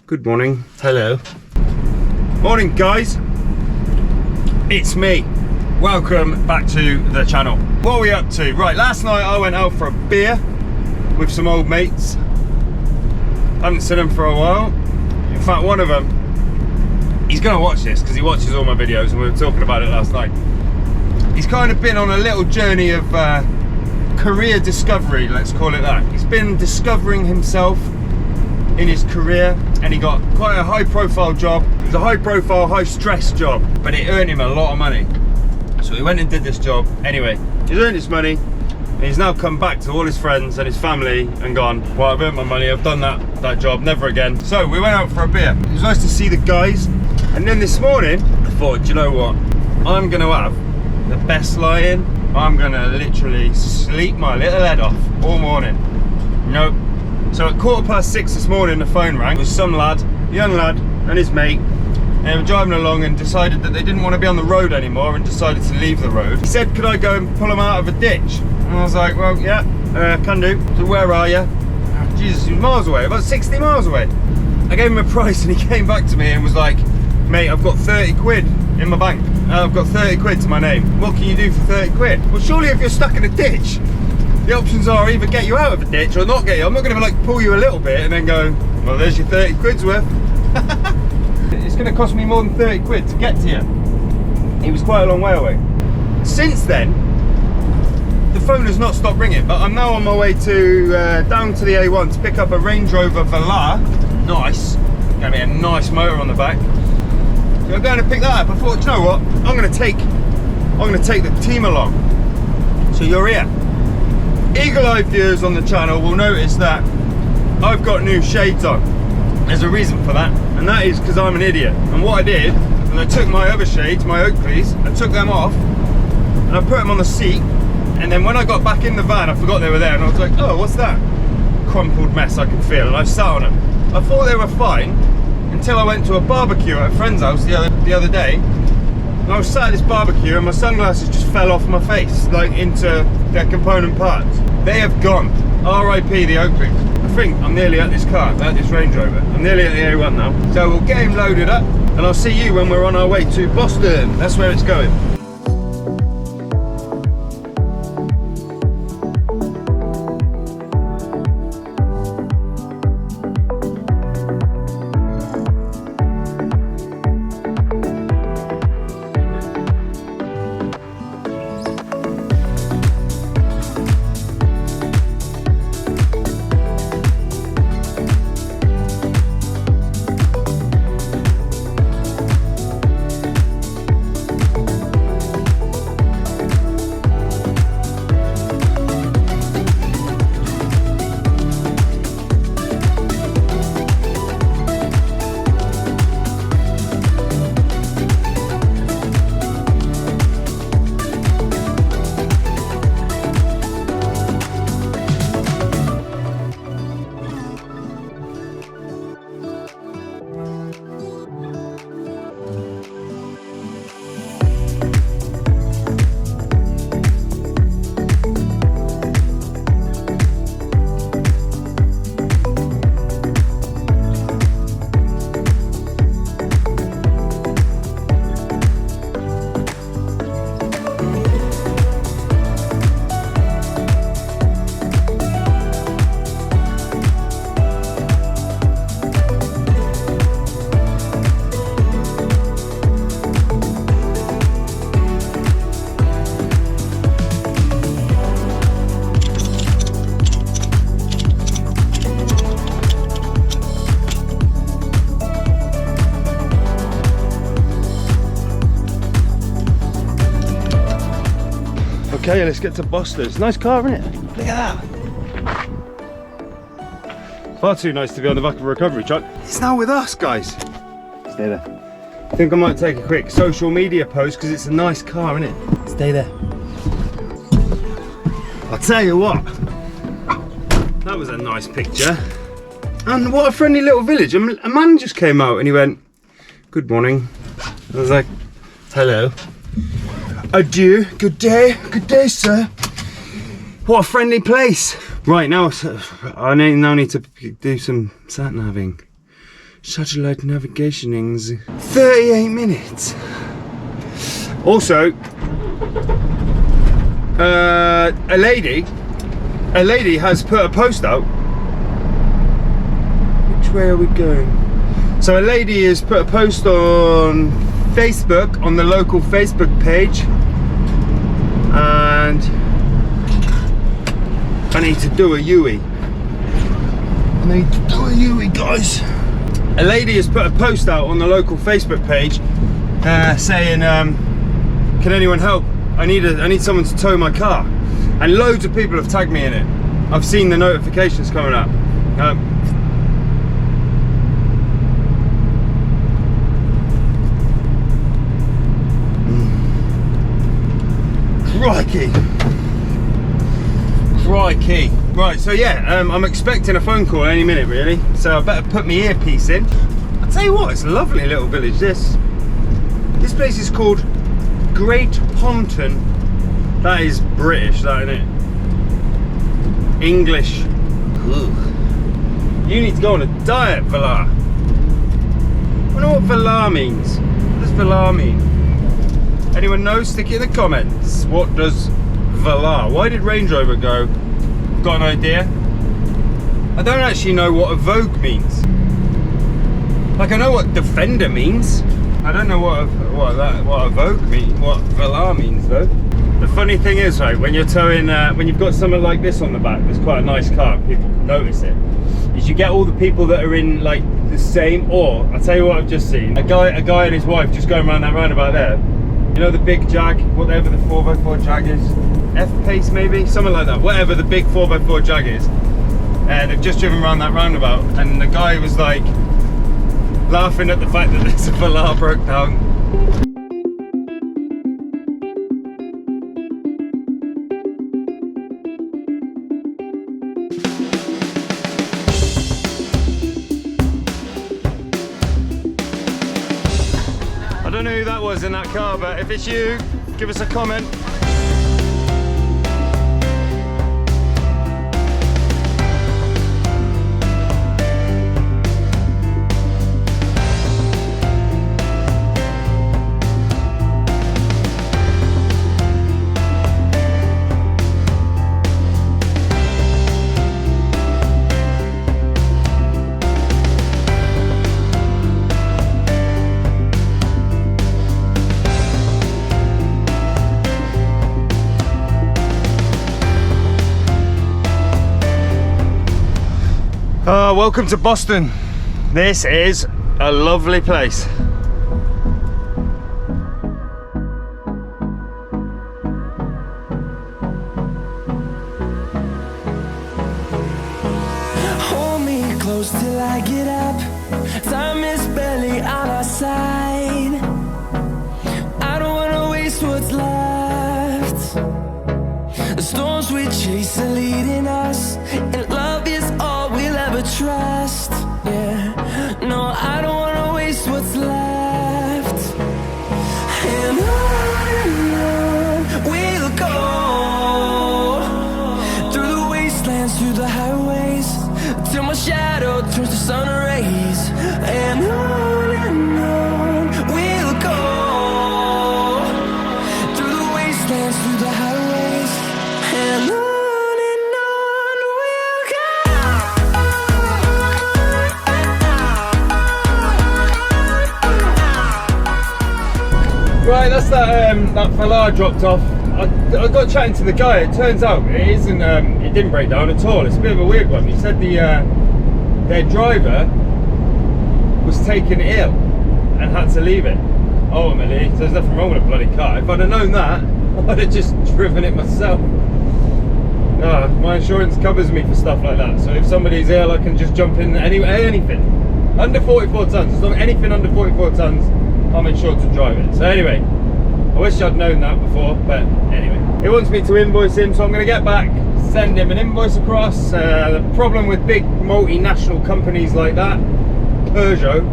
Good morning. Hello. Morning, guys. It's me. Welcome back to the channel. What are we up to? Right, last night I went out for a beer with some old mates. Haven't seen them for a while. In fact, one of them, he's gonna watch this because he watches all my videos and we were talking about it last night. He's kind of been on a little journey of career discovery, let's call it that. He's been discovering himself in his career, and he got quite a high profile job. It was a high profile, high stress job, but it earned him a lot of money. So he went and did this job. Anyway, he's earned his money, and he's now come back to all his friends and his family and gone, well, I've earned my money, I've done that job, never again. So we went out for a beer. It was nice to see the guys. And then this morning, I thought, do you know what? I'm gonna have the best lie-in. I'm gonna literally sleep my little head off all morning. Nope. So at 6:15 this morning, the phone rang. It was some lad, young lad, and his mate. And they were driving along and decided that they didn't want to be on the road anymore and decided to leave the road. He said, could I go and pull them out of a ditch? And I was like, well, yeah, can do. So where are you? Jesus, he was miles away, about 60 miles away. I gave him a price and he came back to me and was like, mate, I've got 30 quid in my bank. I've got 30 quid to my name. What can you do for 30 quid? Well, surely if you're stuck in a ditch, the options are either get you out of a ditch or not get you. I'm not going to like pull you a little bit and then go, well, there's your 30 quid's worth. It's going to cost me more than 30 quid to get to you. It was quite a long way away. Since then, the phone has not stopped ringing, but I'm now on my way to down to the A1 to pick up a Range Rover Velar. Nice. Going to be a nice motor on the back. So I'm going to pick that up. I thought, you know what? I'm going to take the team along. So you're here. Eagle-eyed viewers on the channel will notice that I've got new shades on. There's a reason for that, and that is because I'm an idiot. And what I did, and I took my other shades, my Oakleys, I took them off, and I put them on the seat, and then when I got back in the van, I forgot they were there, and I was like, oh, what's that? Crumpled mess I can feel, and I sat on them. I thought they were fine, until I went to a barbecue at a friend's house the other day, and I was sat at this barbecue, and my sunglasses just fell off my face, like into their component parts. They have gone. R.I.P. the Oakley. I think I'm nearly at this car, at this Range Rover. I'm nearly at the A1 now. So we'll get him loaded up, and I'll see you when we're on our way to Boston. That's where it's going. Okay, let's get to Boston. It's a nice car, isn't it? Look at that. Far too nice to be on the back of a recovery truck. It's now with us, guys. Stay there. I think I might take a quick social media post because it's a nice car, isn't it? Stay there. I'll tell you what. That was a nice picture. And what a friendly little village. A man just came out and he went, good morning. I was like, hello. Adieu, good day, sir. What a friendly place. Right, now I now need to do some sat-naving. Satellite navigationings. 38 minutes. Also, a lady has put a post out. Which way are we going? So a lady has put a post on Facebook, on the local Facebook page, and I need to do a U-E. Guys. A lady has put a post out on the local Facebook page saying, can anyone help? I need someone to tow my car. And loads of people have tagged me in it. I've seen the notifications coming up. Crikey. Right, so yeah, I'm expecting a phone call any minute really, so I better put my earpiece in. I'll tell you what, it's a lovely little village, this. This place is called Great Pompton. That is British, that isn't it? English. Ugh. You need to go on a diet, Valar. I wonder what Valar means. What does Valar mean? Anyone know? Stick it in the comments. What does Valar? Why did Range Rover go? Got an idea? I don't actually know what a Vogue means. Like I know what Defender means. I don't know what a Vogue means, what Valar means though. The funny thing is, right, when you're towing, when you've got something like this on the back, that's quite a nice car, people can notice it. Is you get all the people that are in like the same, or I'll tell you what I've just seen. A guy and his wife just going around that roundabout there. You know the big Jag, whatever the 4x4 Jag is, F-Pace maybe, something like that, whatever the big 4x4 Jag is. And they've just driven around that roundabout, and the guy was like laughing at the fact that this Valar broke down. I don't know who that was in that car, but if it's you, give us a comment. Welcome to Boston. This is a lovely place. Hold me close till I get up. Time is barely on our side. I don't wanna waste what's left. The storms we chase are leading us, and love is all we'll ever trust. Yeah, no, I don't wanna waste what's left. And on we'll go, through the wastelands, through the highways, till my shadow turns to sun rays. And on we'll go, through the wastelands, through the highways, and on we'll go. Right, that's that Valar dropped off. I got chatting to the guy. It turns out it isn't. It didn't break down at all. It's a bit of a weird one. He said their driver was taken ill and had to leave it. Ultimately, so there's nothing wrong with a bloody car. If I'd have known that, I'd have just driven it myself. My insurance covers me for stuff like that. So if somebody's ill, I can just jump in anything under 44 tons. As long as anything under 44 tons, I'm insured to drive it. So anyway, I wish I'd known that before, but anyway. He wants me to invoice him, so I'm going to get back, send him an invoice across. The problem with big multinational companies like that, Peugeot,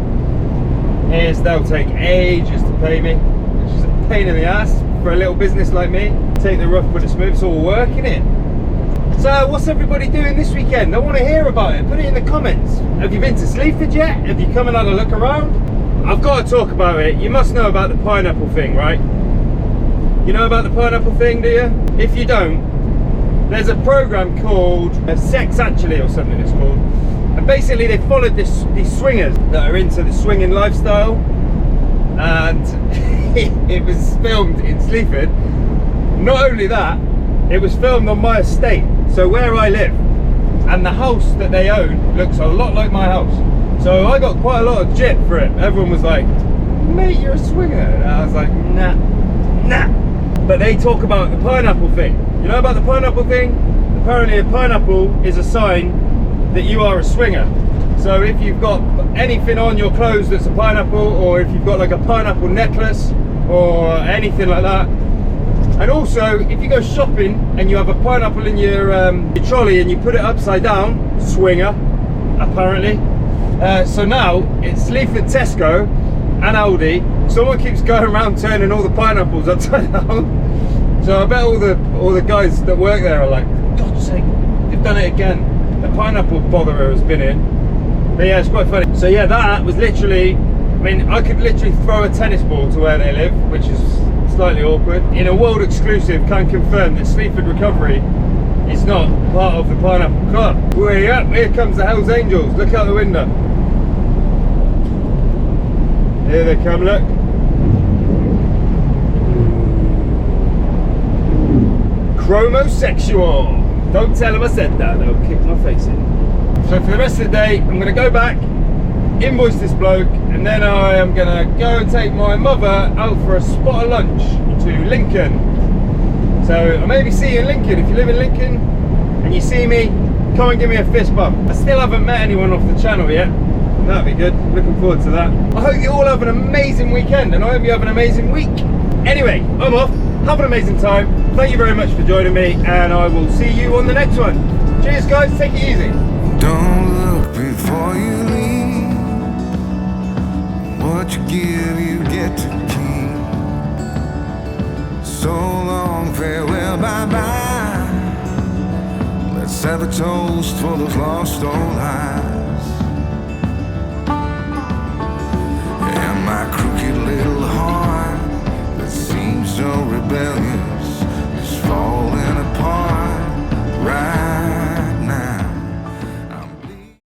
is they'll take ages to pay me, which is a pain in the ass for a little business like me. Take the rough with the smooth, it's all work, innit? So what's everybody doing this weekend? I want to hear about it. Put it in the comments. Have you been to Sleaford yet? Have you come and had a look around? I've got to talk about it. You must know about the pineapple thing, right? You know about the pineapple thing, do you? If you don't, there's a program called Sex Actually or something it's called. And basically they followed these swingers that are into the swinging lifestyle. And it was filmed in Sleaford. Not only that, it was filmed on my estate, so where I live. And the house that they own looks a lot like my house. So I got quite a lot of jip for it. Everyone was like, mate, you're a swinger. And I was like, nah. But they talk about the pineapple thing. You know about the pineapple thing? Apparently a pineapple is a sign that you are a swinger. So if you've got anything on your clothes that's a pineapple, or if you've got like a pineapple necklace or anything like that. And also, if you go shopping and you have a pineapple in your trolley and you put it upside down, swinger, apparently. So now, it's Sleaford Tesco and Aldi. Someone keeps going around turning all the pineapples upside down. So I bet all the guys that work there are like, God's sake, they've done it again. The pineapple botherer has been in. But yeah, it's quite funny. So yeah, that was literally, I mean, I could literally throw a tennis ball to where they live, which is slightly awkward. In a world exclusive, can confirm that Sleaford Recovery is not part of the Pineapple Club. Way up, here comes the Hells Angels. Look out the window. Here they come, look. Chromosexual. Don't tell them I said that, they'll kick my face in. So for the rest of the day, I'm going to go back, invoice this bloke, and then I am going to go and take my mother out for a spot of lunch to Lincoln. So I maybe see you in Lincoln. If you live in Lincoln and you see me, come and give me a fist bump. I still haven't met anyone off the channel yet. That'd be good. Looking forward to that. I hope you all have an amazing weekend, and I hope you have an amazing week. Anyway, I'm off. Have an amazing time. Thank you very much for joining me, and I will see you on the next one. Cheers guys, take it easy. Don't look before you leave. What you give, you get to keep. So long, farewell, bye-bye. Let's have a toast for those lost old lives. And my